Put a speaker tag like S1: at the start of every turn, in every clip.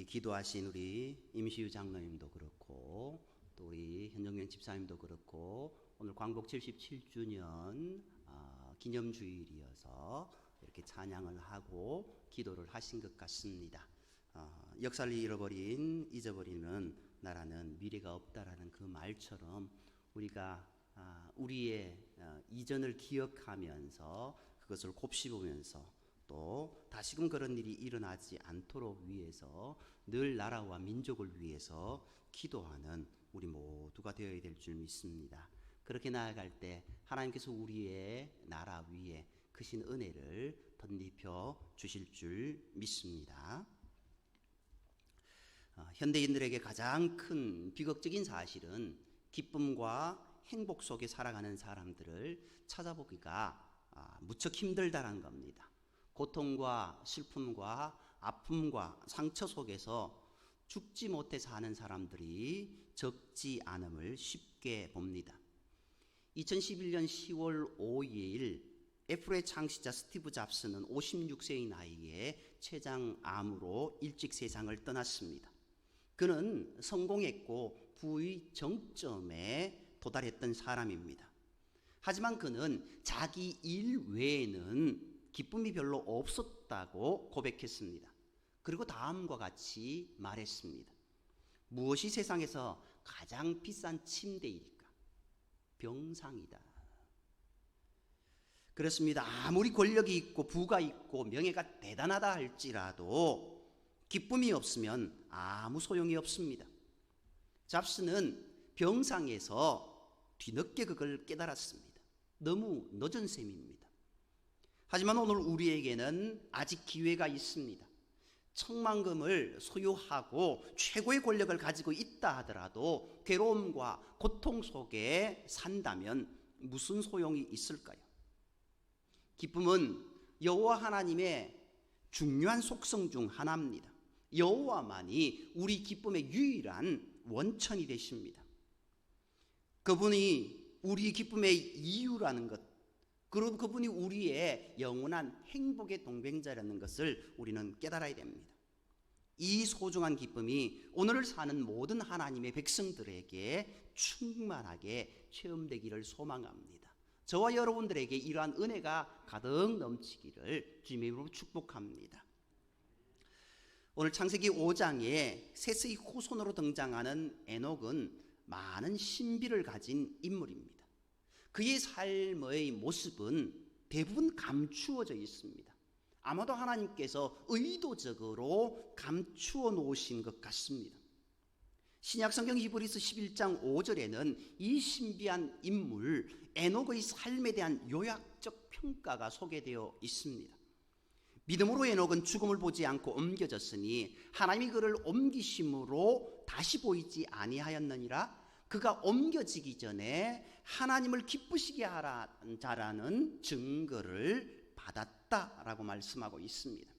S1: 우리 기도하신 우리 임시유 장로님도 그렇고 또 우리 현정명 집사님도 그렇고 오늘 광복 77주년 기념주일이어서 이렇게 찬양을 하고 기도를 하신 것 같습니다. 역사를 잊어버리는 나라는 미래가 없다라는 그 말처럼 우리가 우리의 이전을 기억하면서 그것을 곱씹으면서 또 다시금 그런 일이 일어나지 않도록 위해서 늘 나라와 민족을 위해서 기도하는 우리 모두가 되어야 될 줄 믿습니다. 그렇게 나아갈 때 하나님께서 우리의 나라 위에 크신 은혜를 덧입혀 주실 줄 믿습니다. 현대인들에게 가장 큰 비극적인 사실은 기쁨과 행복 속에 살아가는 사람들을 찾아보기가 무척 힘들다는 겁니다. 고통과 슬픔과 아픔과 상처 속에서 죽지 못해 사는 사람들이 적지 않음을 쉽게 봅니다. 2011년 10월 5일 애플의 창시자 스티브 잡스는 56세의 나이에 췌장암으로 일찍 세상을 떠났습니다. 그는 성공했고 부의 정점에 도달했던 사람입니다. 하지만 그는 자기 일 외에는 기쁨이 별로 없었다고 고백했습니다. 그리고 다음과 같이 말했습니다. 무엇이 세상에서 가장 비싼 침대일까? 병상이다. 그렇습니다. 아무리 권력이 있고 부가 있고 명예가 대단하다 할지라도 기쁨이 없으면 아무 소용이 없습니다. 잡스는 병상에서 뒤늦게 그걸 깨달았습니다. 너무 늦은 셈입니다. 하지만 오늘 우리에게는 아직 기회가 있습니다. 천만금을 소유하고 최고의 권력을 가지고 있다 하더라도 괴로움과 고통 속에 산다면 무슨 소용이 있을까요? 기쁨은 여호와 하나님의 중요한 속성 중 하나입니다. 여호와만이 우리 기쁨의 유일한 원천이 되십니다. 그분이 우리 기쁨의 이유라는 것, 그리고 그분이 우리의 영원한 행복의 동행자라는 것을 우리는 깨달아야 됩니다. 이 소중한 기쁨이 오늘을 사는 모든 하나님의 백성들에게 충만하게 체험되기를 소망합니다. 저와 여러분들에게 이러한 은혜가 가득 넘치기를 주님의 이름으로 축복합니다. 오늘 창세기 5장에 셋의 후손으로 등장하는 에녹은 많은 신비를 가진 인물입니다. 그의 삶의 모습은 대부분 감추어져 있습니다. 아마도 하나님께서 의도적으로 감추어 놓으신 것 같습니다. 신약성경 히브리서 11장 5절에는 이 신비한 인물 에녹의 삶에 대한 요약적 평가가 소개되어 있습니다. 믿음으로 에녹은 죽음을 보지 않고 옮겨졌으니 하나님이 그를 옮기심으로 다시 보이지 아니하였느니라. 그가 옮겨지기 전에 하나님을 기쁘시게 하라는 자라는 증거를 받았다라고 말씀하고 있습니다.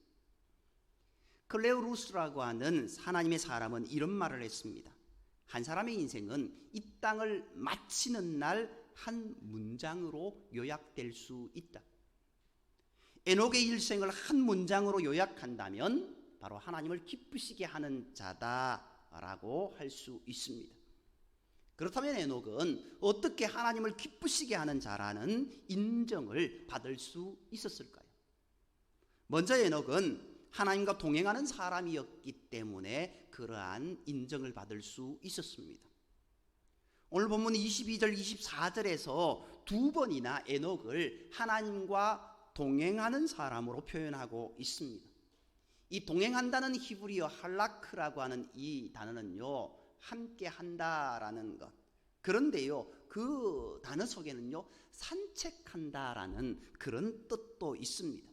S1: 클레오 루스라고 하는 하나님의 사람은 이런 말을 했습니다. 한 사람의 인생은 이 땅을 마치는 날 한 문장으로 요약될 수 있다. 에녹의 일생을 한 문장으로 요약한다면 바로 하나님을 기쁘시게 하는 자다라고 할 수 있습니다. 그렇다면 에녹은 어떻게 하나님을 기쁘시게 하는 자라는 인정을 받을 수 있었을까요? 먼저 에녹은 하나님과 동행하는 사람이었기 때문에 그러한 인정을 받을 수 있었습니다. 오늘 본문 22절 24절에서 두 번이나 에녹을 하나님과 동행하는 사람으로 표현하고 있습니다. 이 동행한다는 히브리어 할라크라고 하는 이 단어는요, 함께 한다라는 것. 그런데요, 그 단어 속에는요, 산책한다라는 그런 뜻도 있습니다.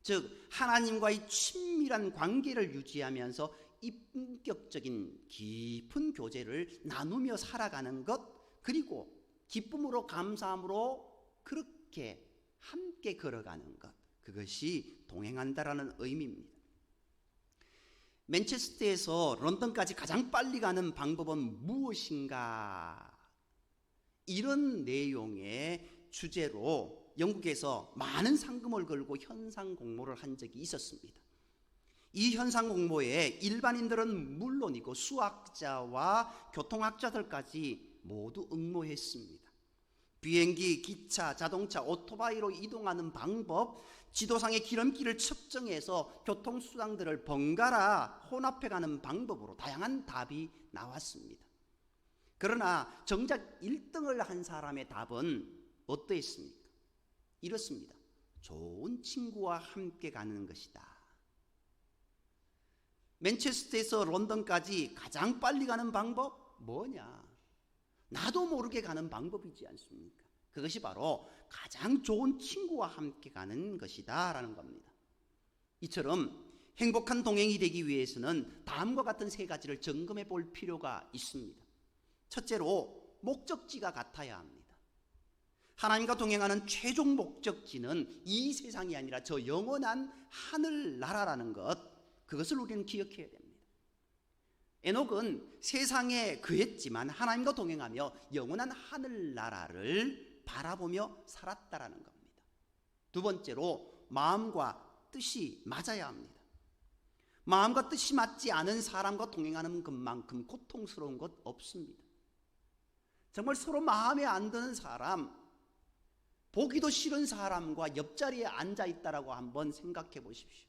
S1: 즉 하나님과의 친밀한 관계를 유지하면서 인격적인 깊은 교제를 나누며 살아가는 것, 그리고 기쁨으로 감사함으로 그렇게 함께 걸어가는 것, 그것이 동행한다라는 의미입니다. 맨체스터에서 런던까지 가장 빨리 가는 방법은 무엇인가? 이런 내용의 주제로 영국에서 많은 상금을 걸고 현상 공모를 한 적이 있었습니다. 이 현상 공모에 일반인들은 물론이고 수학자와 교통학자들까지 모두 응모했습니다. 비행기, 기차, 자동차, 오토바이로 이동하는 방법, 지도상의 기름길을 측정해서 교통수단들을 번갈아 혼합해가는 방법으로 다양한 답이 나왔습니다. 그러나 정작 1등을 한 사람의 답은 어떠했습니까? 이렇습니다. 좋은 친구와 함께 가는 것이다. 맨체스터에서 런던까지 가장 빨리 가는 방법 뭐냐? 나도 모르게 가는 방법이지 않습니까? 그것이 바로 가장 좋은 친구와 함께 가는 것이다 라는 겁니다. 이처럼 행복한 동행이 되기 위해서는 다음과 같은 세 가지를 점검해 볼 필요가 있습니다. 첫째로 목적지가 같아야 합니다. 하나님과 동행하는 최종 목적지는 이 세상이 아니라 저 영원한 하늘나라라는 것, 그것을 우리는 기억해야 됩니다. 에녹은 세상에 거했지만 하나님과 동행하며 영원한 하늘나라를 바라보며 살았다라는 겁니다. 두 번째로 마음과 뜻이 맞아야 합니다. 마음과 뜻이 맞지 않은 사람과 동행하는 것만큼 고통스러운 것 없습니다. 정말 서로 마음에 안 드는 사람, 보기도 싫은 사람과 옆자리에 앉아있다라고 한번 생각해 보십시오.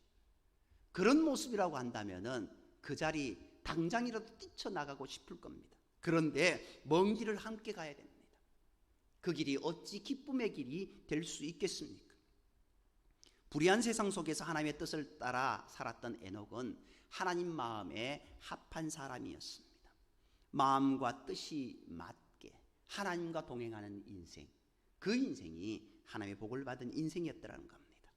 S1: 그런 모습이라고 한다면은 그 자리 당장이라도 뛰쳐나가고 싶을 겁니다. 그런데 먼 길을 함께 가야 됩니다. 그 길이 어찌 기쁨의 길이 될 수 있겠습니까? 불의한 세상 속에서 하나님의 뜻을 따라 살았던 에녹은 하나님 마음에 합한 사람이었습니다. 마음과 뜻이 맞게 하나님과 동행하는 인생, 그 인생이 하나님의 복을 받은 인생이었다는 겁니다.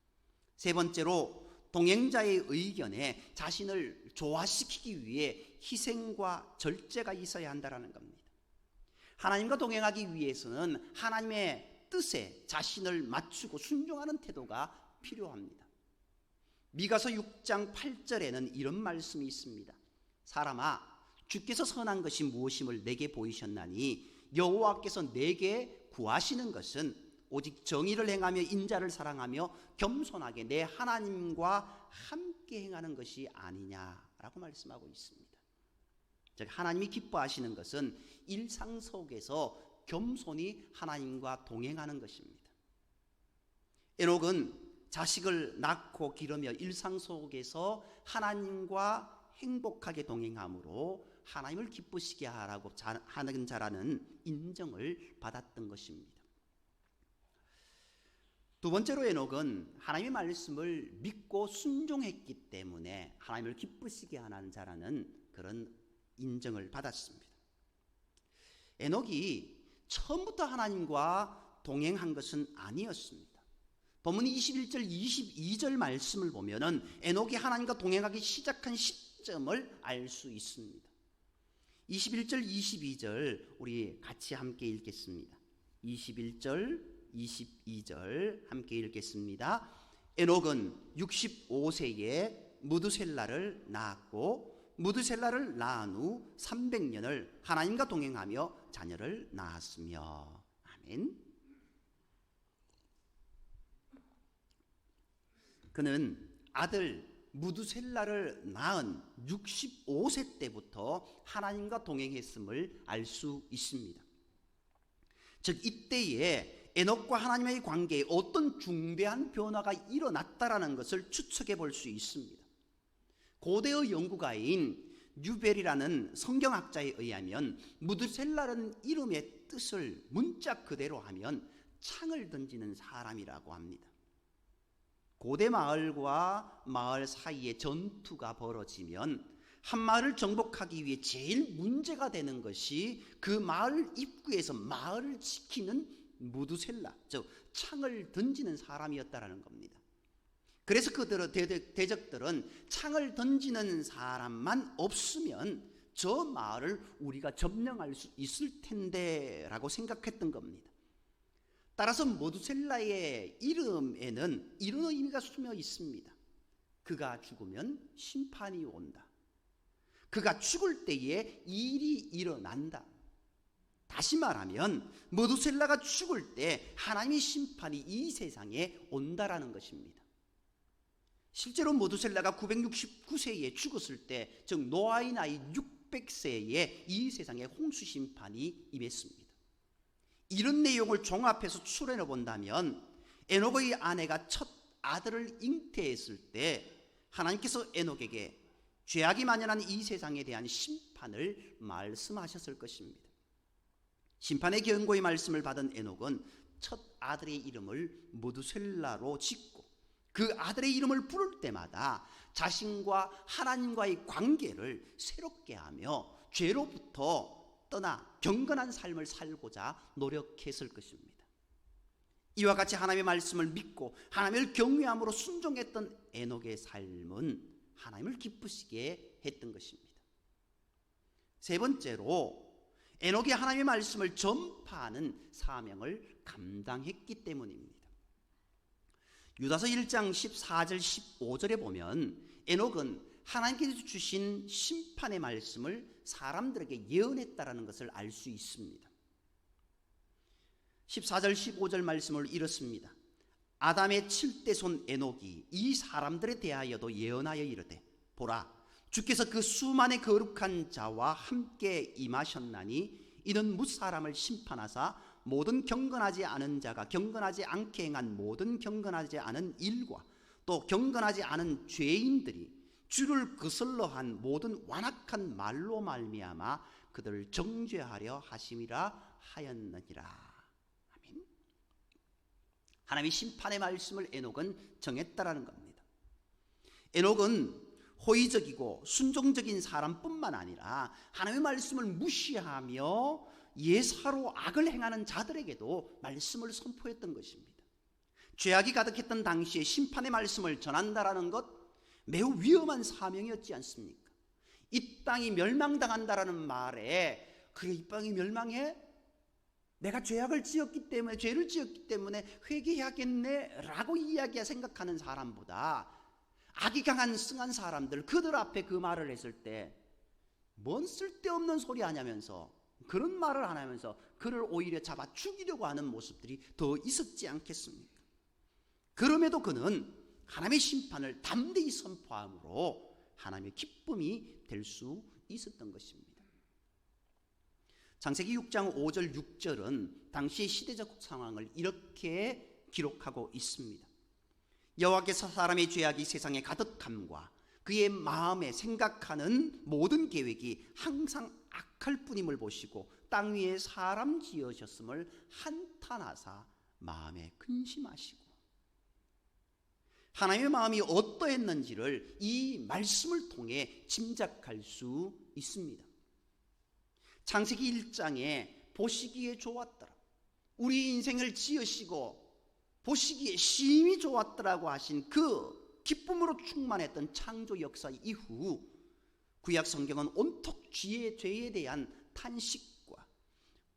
S1: 세 번째로 동행자의 의견에 자신을 조화시키기 위해 희생과 절제가 있어야 한다는 겁니다. 하나님과 동행하기 위해서는 하나님의 뜻에 자신을 맞추고 순종하는 태도가 필요합니다. 미가서 6장 8절에는 이런 말씀이 있습니다. 사람아, 주께서 선한 것이 무엇임을 내게 보이셨나니 여호와께서 내게 구하시는 것은 오직 정의를 행하며 인자를 사랑하며 겸손하게 내 하나님과 함께 행하는 것이 아니냐라고 말씀하고 있습니다. 즉 하나님이 기뻐하시는 것은 일상 속에서 겸손히 하나님과 동행하는 것입니다. 에녹은 자식을 낳고 기르며 일상 속에서 하나님과 행복하게 동행함으로 하나님을 기쁘시게 하라고 하는 자라는 인정을 받았던 것입니다. 두 번째로 에녹은 하나님의 말씀을 믿고 순종했기 때문에 하나님을 기쁘시게 하는 자라는 그런 인정을 받았습니다. 에녹이 처음부터 하나님과 동행한 것은 아니었습니다. 본문 21절 22절 말씀을 보면은 에녹이 하나님과 동행하기 시작한 시점을 알 수 있습니다. 21절 22절 우리 같이 함께 읽겠습니다. 21절 22절 함께 읽겠습니다. 에녹은 65세에 무드셀라를 낳았고 무드셀라를 낳은 후 300년을 하나님과 동행하며 자녀를 낳았으며. 아멘. 그는 아들 무드셀라를 낳은 65세 때부터 하나님과 동행했음을 알 수 있습니다. 즉 이때에 에녹과 하나님의 관계에 어떤 중대한 변화가 일어났다라는 것을 추측해 볼 수 있습니다. 고대의 연구가인 뉴벨이라는 성경학자에 의하면 무드셀라라는 이름의 뜻을 문자 그대로 하면 창을 던지는 사람이라고 합니다. 고대 마을과 마을 사이에 전투가 벌어지면 한 마을을 정복하기 위해 제일 문제가 되는 것이 그 마을 입구에서 마을을 지키는 무드셀라, 즉 창을 던지는 사람이었다라는 겁니다. 그래서 그들은 대적들은 창을 던지는 사람만 없으면 저 마을을 우리가 점령할 수 있을 텐데 라고 생각했던 겁니다. 따라서 무드셀라의 이름에는 이런 의미가 숨어 있습니다. 그가 죽으면 심판이 온다. 그가 죽을 때에 일이 일어난다. 다시 말하면 무드셀라가 죽을 때 하나님의 심판이 이 세상에 온다라는 것입니다. 실제로 모두셀라가 969세에 죽었을 때, 즉 노아의 나이 600세에 이 세상에 홍수 심판이 임했습니다. 이런 내용을 종합해서 추론해 본다면 에녹의 아내가 첫 아들을 잉태했을 때 하나님께서 에녹에게 죄악이 만연한 이 세상에 대한 심판을 말씀하셨을 것입니다. 심판의 경고의 말씀을 받은 에녹은 첫 아들의 이름을 무두셀라로 짓고 그 아들의 이름을 부를 때마다 자신과 하나님과의 관계를 새롭게 하며 죄로부터 떠나 경건한 삶을 살고자 노력했을 것입니다. 이와 같이 하나님의 말씀을 믿고 하나님을 경외함으로 순종했던 에녹의 삶은 하나님을 기쁘시게 했던 것입니다. 세 번째로 에녹이 하나님의 말씀을 전파하는 사명을 감당했기 때문입니다. 유다서 1장 14절 15절에 보면 에녹은 하나님께서 주신 심판의 말씀을 사람들에게 예언했다라는 것을 알 수 있습니다. 14절 15절 말씀을 이렇습니다. 아담의 7대 손 에녹이 이 사람들에 대하여도 예언하여 이르되 보라 주께서 그 수만의 거룩한 자와 함께 임하셨나니 이는 뭇사람을 심판하사 모든 경건하지 않은 자가 경건하지 않게 행한 모든 경건하지 않은 일과 또 경건하지 않은 죄인들이 주를 거슬러 한 모든 완악한 말로 말미암아 그들을 정죄하려 하심이라 하였느니라. 아멘. 하나님의 심판의 말씀을 에녹은 정했다라는 겁니다. 에녹은 호의적이고 순종적인 사람뿐만 아니라 하나님의 말씀을 무시하며 예사로 악을 행하는 자들에게도 말씀을 선포했던 것입니다. 죄악이 가득했던 당시에 심판의 말씀을 전한다라는 것 매우 위험한 사명이었지 않습니까? 이 땅이 멸망당한다라는 말에 그래 이 땅이 멸망해? 내가 죄악을 지었기 때문에 죄를 지었기 때문에 회개해야겠네 라고 이야기야 생각하는 사람보다 악이 강한 승한 사람들 그들 앞에 그 말을 했을 때 뭔 쓸데없는 소리 하냐면서 그런 말을 안 하면서 그를 오히려 잡아 죽이려고 하는 모습들이 더 있었지 않겠습니까? 그럼에도 그는 하나님의 심판을 담대히 선포함으로 하나님의 기쁨이 될 수 있었던 것입니다. 창세기 6장 5절 6절은 당시의 시대적 상황을 이렇게 기록하고 있습니다. 여호와께서 사람의 죄악이 세상에 가득함과 그의 마음에 생각하는 모든 계획이 항상 악할 뿐임을 보시고 땅 위에 사람 지으셨음을 한탄하사 마음에 근심하시고 하나님의 마음이 어떠했는지를 이 말씀을 통해 짐작할 수 있습니다. 창세기 1장에 보시기에 좋았더라 우리 인생을 지으시고 보시기에 심히 좋았더라고 하신 그 기쁨으로 충만했던 창조 역사 이후 구약 성경은 온통 죄에 대한 탄식과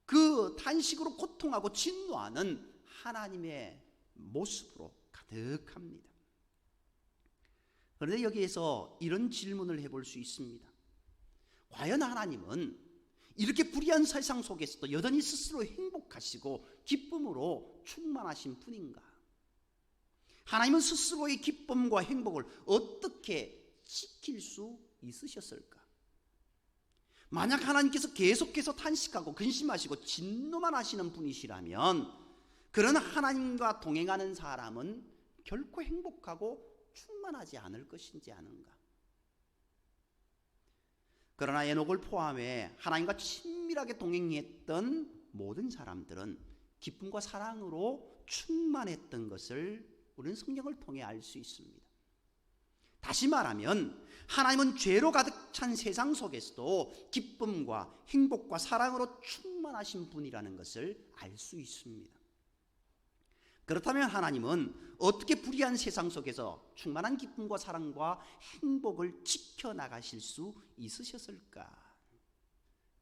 S1: 그 탄식으로 고통하고 진노하는 하나님의 모습으로 가득합니다. 그런데 여기에서 이런 질문을 해볼 수 있습니다. 과연 하나님은 이렇게 불의한 세상 속에서도 여전히 스스로 행복하시고 기쁨으로 충만하신 분인가? 하나님은 스스로의 기쁨과 행복을 어떻게 지킬 수 있으셨을까? 만약 하나님께서 계속해서 탄식하고 근심하시고 진노만 하시는 분이시라면 그런 하나님과 동행하는 사람은 결코 행복하고 충만하지 않을 것인지 아는가? 그러나 에녹을 포함해 하나님과 친밀하게 동행했던 모든 사람들은 기쁨과 사랑으로 충만했던 것을 우리는 성경을 통해 알 수 있습니다. 다시 말하면 하나님은 죄로 가득 찬 세상 속에서도 기쁨과 행복과 사랑으로 충만하신 분이라는 것을 알 수 있습니다. 그렇다면 하나님은 어떻게 불의한 세상 속에서 충만한 기쁨과 사랑과 행복을 지켜나가실 수 있으셨을까?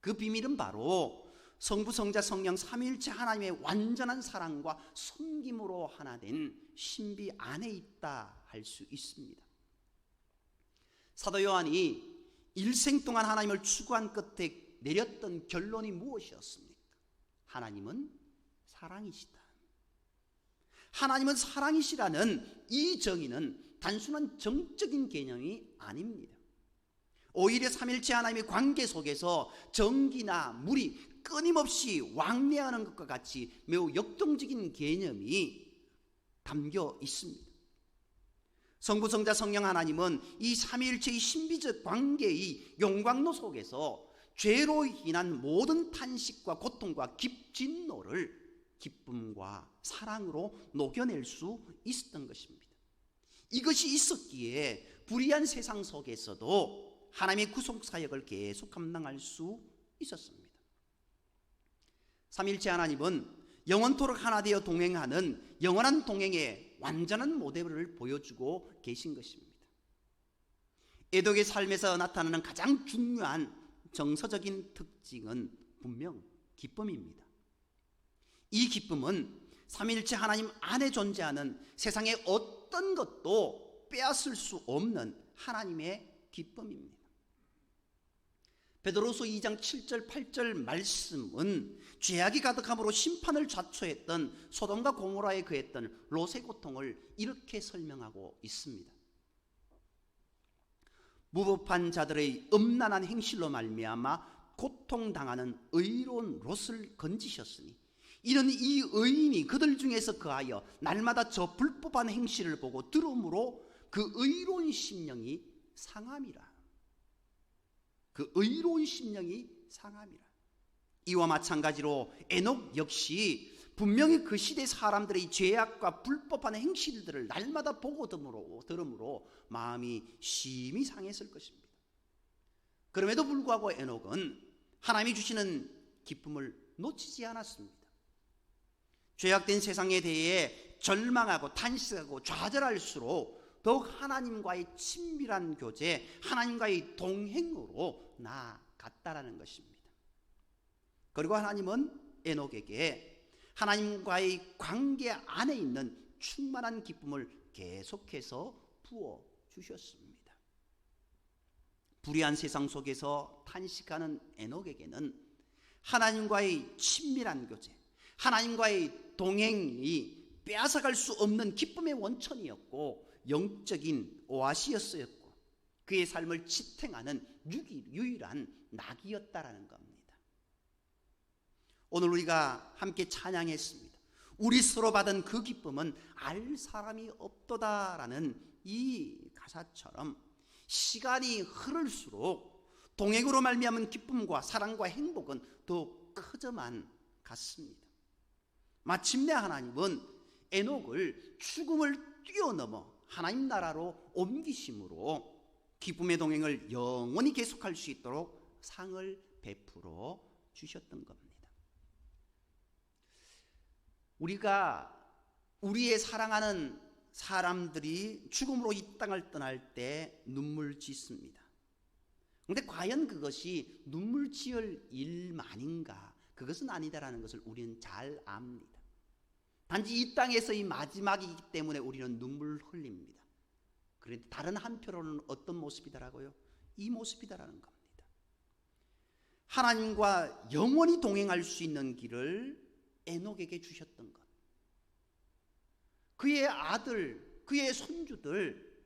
S1: 그 비밀은 바로 성부, 성자, 성령 삼위일체 하나님의 완전한 사랑과 섬김으로 하나 된 신비 안에 있다 할 수 있습니다. 사도 요한이 일생 동안 하나님을 추구한 끝에 내렸던 결론이 무엇이었습니까? 하나님은 사랑이시다. 하나님은 사랑이시라는 이 정의는 단순한 정적인 개념이 아닙니다. 오히려 삼일체 하나님의 관계 속에서 전기나 물이 끊임없이 왕래하는 것과 같이 매우 역동적인 개념이 담겨 있습니다. 성부, 성자, 성령 하나님은 이 삼위일체의 신비적 관계의 영광로 속에서 죄로 인한 모든 탄식과 고통과 진노를 기쁨과 사랑으로 녹여낼 수 있었던 것입니다. 이것이 있었기에 불의한 세상 속에서도 하나님의 구속사역을 계속 감당할 수 있었습니다. 삼일체 하나님은 영원토록 하나 되어 동행하는 영원한 동행의 완전한 모델을 보여주고 계신 것입니다. 에녹의 삶에서 나타나는 가장 중요한 정서적인 특징은 분명 기쁨입니다. 이 기쁨은 삼일체 하나님 안에 존재하는 세상의 어떤 것도 빼앗을 수 없는 하나님의 기쁨입니다. 베드로서 2장 7절 8절 말씀은 죄악이 가득함으로 심판을 자초했던 소돔과 고모라에 그했던 롯의 고통을 이렇게 설명하고 있습니다. 무법한 자들의 음란한 행실로 말미암아 고통당하는 의로운 롯을 건지셨으니 이는 이 의인이 그들 중에서 그하여 날마다 저 불법한 행실을 보고 들음으로 그 의로운 심령이 상함이라. 그 의로운 심령이 상함이라. 이와 마찬가지로 에녹 역시 분명히 그 시대 사람들의 죄악과 불법한 행실들을 날마다 보고 들음으로 마음이 심히 상했을 것입니다. 그럼에도 불구하고 에녹은 하나님이 주시는 기쁨을 놓치지 않았습니다. 죄악된 세상에 대해 절망하고 탄식하고 좌절할수록 더욱 하나님과의 친밀한 교제, 하나님과의 동행으로 나아갔다라는 것입니다. 그리고 하나님은 에녹에게 하나님과의 관계 안에 있는 충만한 기쁨을 계속해서 부어주셨습니다. 불의한 세상 속에서 탄식하는 에녹에게는 하나님과의 친밀한 교제, 하나님과의 동행이 빼앗아갈 수 없는 기쁨의 원천이었고 영적인 오아시였었고 그의 삶을 지탱하는 유일한 낙이었다라는 겁니다. 오늘 우리가 함께 찬양했습니다. 우리 서로 받은 그 기쁨은 알 사람이 없도다라는 이 가사처럼 시간이 흐를수록 동행으로 말미암은 기쁨과 사랑과 행복은 더 커져만 갔습니다. 마침내 하나님은 에녹을 죽음을 뛰어넘어 하나님 나라로 옮기심으로 기쁨의 동행을 영원히 계속할 수 있도록 상을 베풀어 주셨던 겁니다. 우리가 우리의 사랑하는 사람들이 죽음으로 이 땅을 떠날 때 눈물 짓습니다. 그런데 과연 그것이 눈물 지을 일만인가? 그것은 아니다라는 것을 우리는 잘 압니다. 단지 이 땅에서의 마지막이기 때문에 우리는 눈물을 흘립니다. 그런데 다른 한편으로는 어떤 모습이더라고요? 이 모습이다라는 겁니다. 하나님과 영원히 동행할 수 있는 길을 에녹에게 주셨던 것. 그의 아들, 그의 손주들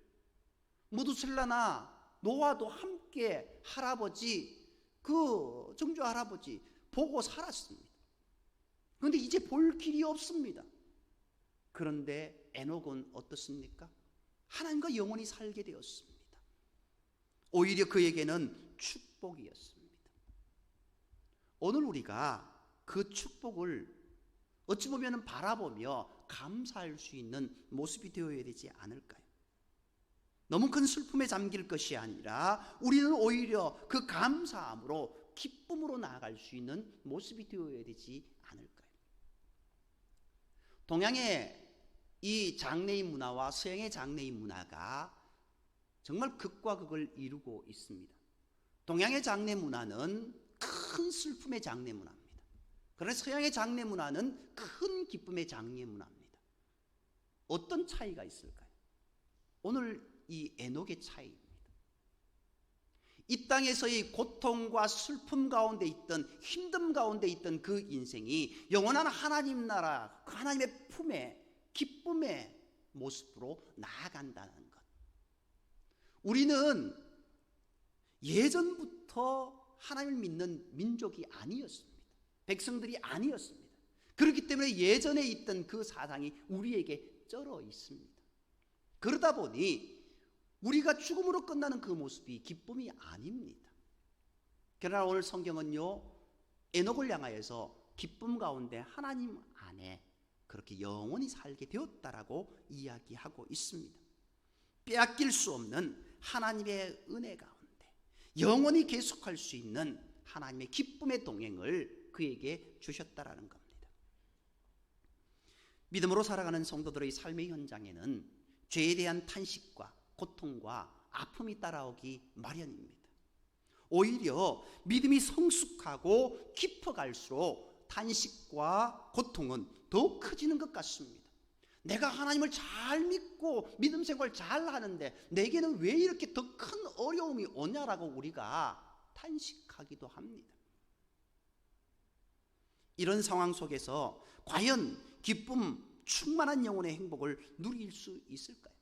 S1: 무두셀라나 노아도 함께 할아버지, 그 정조 할아버지 보고 살았습니다. 그런데 이제 볼 길이 없습니다. 그런데 에녹은 어떻습니까? 하나님과 영원히 살게 되었습니다. 오히려 그에게는 축복이었습니다. 오늘 우리가 그 축복을 어찌 보면 바라보며 감사할 수 있는 모습이 되어야 되지 않을까요? 너무 큰 슬픔에 잠길 것이 아니라 우리는 오히려 그 감사함으로 기쁨으로 나아갈 수 있는 모습이 되어야 되지 않을까요? 동양의 이 장래인 문화와 서양의 장래인 문화가 정말 극과 극을 이루고 있습니다. 동양의 장래 문화는 큰 슬픔의 장래 문화입니다. 그러나 서양의 장래 문화는 큰 기쁨의 장래 문화입니다. 어떤 차이가 있을까요? 오늘 이 에녹의 차이입니다. 이 땅에서의 고통과 슬픔 가운데 있던, 힘듦 가운데 있던 그 인생이 영원한 하나님 나라, 그 하나님의 품에 기쁨의 모습으로 나아간다는 것. 우리는 예전부터 하나님을 믿는 민족이 아니었습니다. 백성들이 아니었습니다. 그렇기 때문에 예전에 있던 그 사상이 우리에게 쩔어 있습니다. 그러다 보니 우리가 죽음으로 끝나는 그 모습이 기쁨이 아닙니다. 그러나 오늘 성경은요, 에녹을 향하여서 기쁨 가운데 하나님 안에 그렇게 영원히 살게 되었다라고 이야기하고 있습니다. 빼앗길 수 없는 하나님의 은혜 가운데 영원히 계속할 수 있는 하나님의 기쁨의 동행을 그에게 주셨다라는 겁니다. 믿음으로 살아가는 성도들의 삶의 현장에는 죄에 대한 탄식과 고통과 아픔이 따라오기 마련입니다. 오히려 믿음이 성숙하고 깊어갈수록 탄식과 고통은 더욱 커지는 것 같습니다. 내가 하나님을 잘 믿고 믿음 생활 잘 하는데 내게는 왜 이렇게 더 큰 어려움이 오냐라고 우리가 탄식하기도 합니다. 이런 상황 속에서 과연 기쁨, 충만한 영혼의 행복을 누릴 수 있을까요?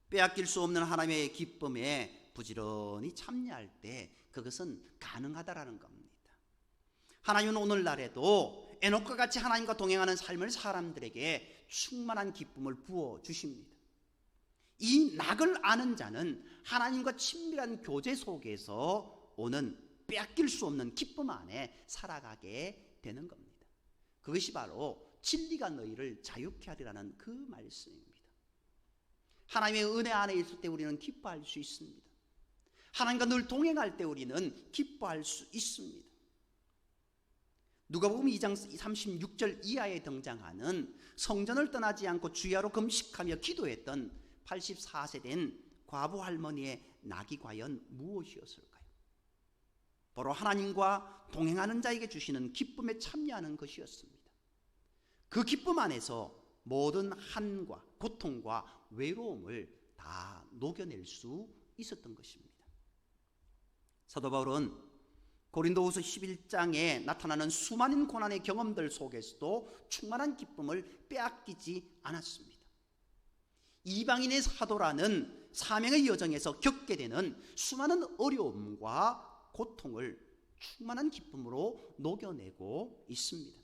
S1: 빼앗길 수 없는 하나님의 기쁨에 부지런히 참여할 때 그것은 가능하다라는 겁니다. 하나님은 오늘날에도 에녹과 같이 하나님과 동행하는 삶을 사람들에게 충만한 기쁨을 부어주십니다. 이 낙을 아는 자는 하나님과 친밀한 교제 속에서 오는 빼앗길 수 없는 기쁨 안에 살아가게 되는 겁니다. 그것이 바로 진리가 너희를 자유케 하리라는 그 말씀입니다. 하나님의 은혜 안에 있을 때 우리는 기뻐할 수 있습니다. 하나님과 늘 동행할 때 우리는 기뻐할 수 있습니다. 누가복음 2장 36절 이하에 등장하는 성전을 떠나지 않고 주야로 금식하며 기도했던 84세 된 과부 할머니의 낙이 과연 무엇이었을까요? 바로 하나님과 동행하는 자에게 주시는 기쁨에 참여하는 것이었습니다. 그 기쁨 안에서 모든 한과 고통과 외로움을 다 녹여낼 수 있었던 것입니다. 사도 바울은 고린도후서 11장에 나타나는 수많은 고난의 경험들 속에서도 충만한 기쁨을 빼앗기지 않았습니다. 이방인의 사도라는 사명의 여정에서 겪게 되는 수많은 어려움과 고통을 충만한 기쁨으로 녹여내고 있습니다.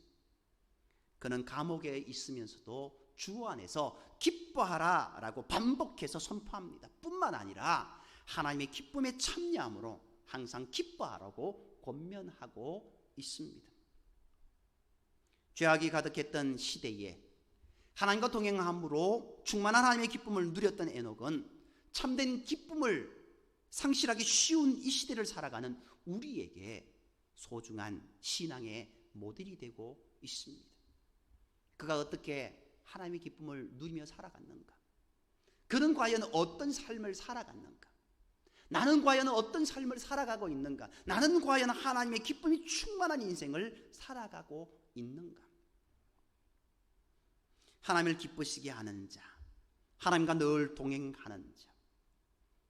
S1: 그는 감옥에 있으면서도 주 안에서 기뻐하라 라고 반복해서 선포합니다. 뿐만 아니라 하나님의 기쁨에 참여함으로 항상 기뻐하라고 권면하고 있습니다. 죄악이 가득했던 시대에 하나님과 동행함으로 충만한 하나님의 기쁨을 누렸던 에녹은 참된 기쁨을 상실하기 쉬운 이 시대를 살아가는 우리에게 소중한 신앙의 모델이 되고 있습니다. 그가 어떻게 하나님의 기쁨을 누리며 살아갔는가? 그는 과연 어떤 삶을 살아갔는가? 나는 과연 어떤 삶을 살아가고 있는가? 나는 과연 하나님의 기쁨이 충만한 인생을 살아가고 있는가? 하나님을 기쁘시게 하는 자, 하나님과 늘 동행하는 자,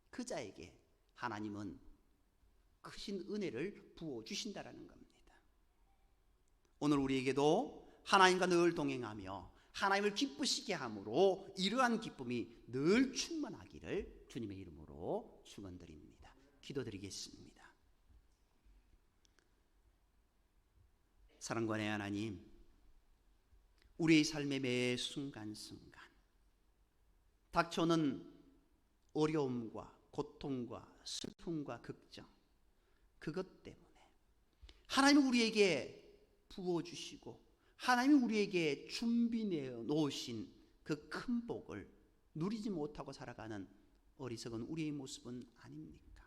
S1: 그 자에게 하나님은 크신 은혜를 부어주신다라는 겁니다. 오늘 우리에게도 하나님과 늘 동행하며 하나님을 기쁘시게 함으로 이러한 기쁨이 늘 충만하기를 주님의 이름으로 축원드립니다. 기도드리겠습니다. 사랑관의 하나님, 우리의 삶의 매 순간순간 닥쳐오는 어려움과 고통과 슬픔과 걱정, 그것 때문에 하나님은 우리에게 부어주시고 하나님이 우리에게 준비해 놓으신 그 큰 복을 누리지 못하고 살아가는 어리석은 우리의 모습은 아닙니까?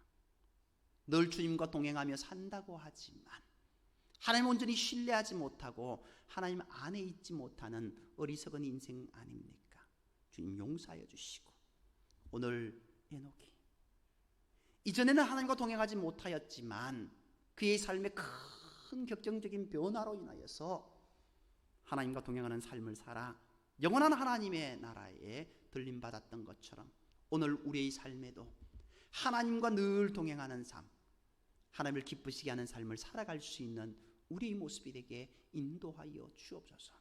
S1: 늘 주님과 동행하며 산다고 하지만 하나님 온전히 신뢰하지 못하고 하나님 안에 있지 못하는 어리석은 인생 아닙니까? 주님 용서하여 주시고 오늘 에녹이 이전에는 하나님과 동행하지 못하였지만 그의 삶의 큰 격정적인 변화로 인하여서 하나님과 동행하는 삶을 살아 영원한 하나님의 나라에 들림받았던 것처럼 오늘 우리의 삶에도 하나님과 늘 동행하는 삶, 하나님을 기쁘시게 하는 삶을 살아갈 수 있는 우리의 모습이 되게 인도하여 주옵소서.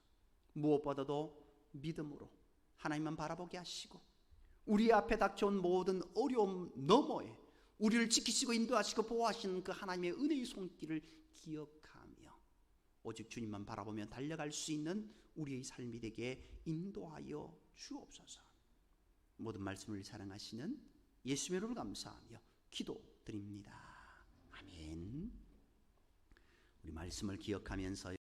S1: 무엇보다도 믿음으로 하나님만 바라보게 하시고 우리 앞에 닥쳐온 모든 어려움 너머에 우리를 지키시고 인도하시고 보호하시는 그 하나님의 은혜의 손길을 기억하며 오직 주님만 바라보며 달려갈 수 있는 우리의 삶이 되게 인도하여 주옵소서. 모든 말씀을 사랑하시는 예수의 이름으로 감사하며 기도드립니다. 아멘. 우리 말씀을 기억하면서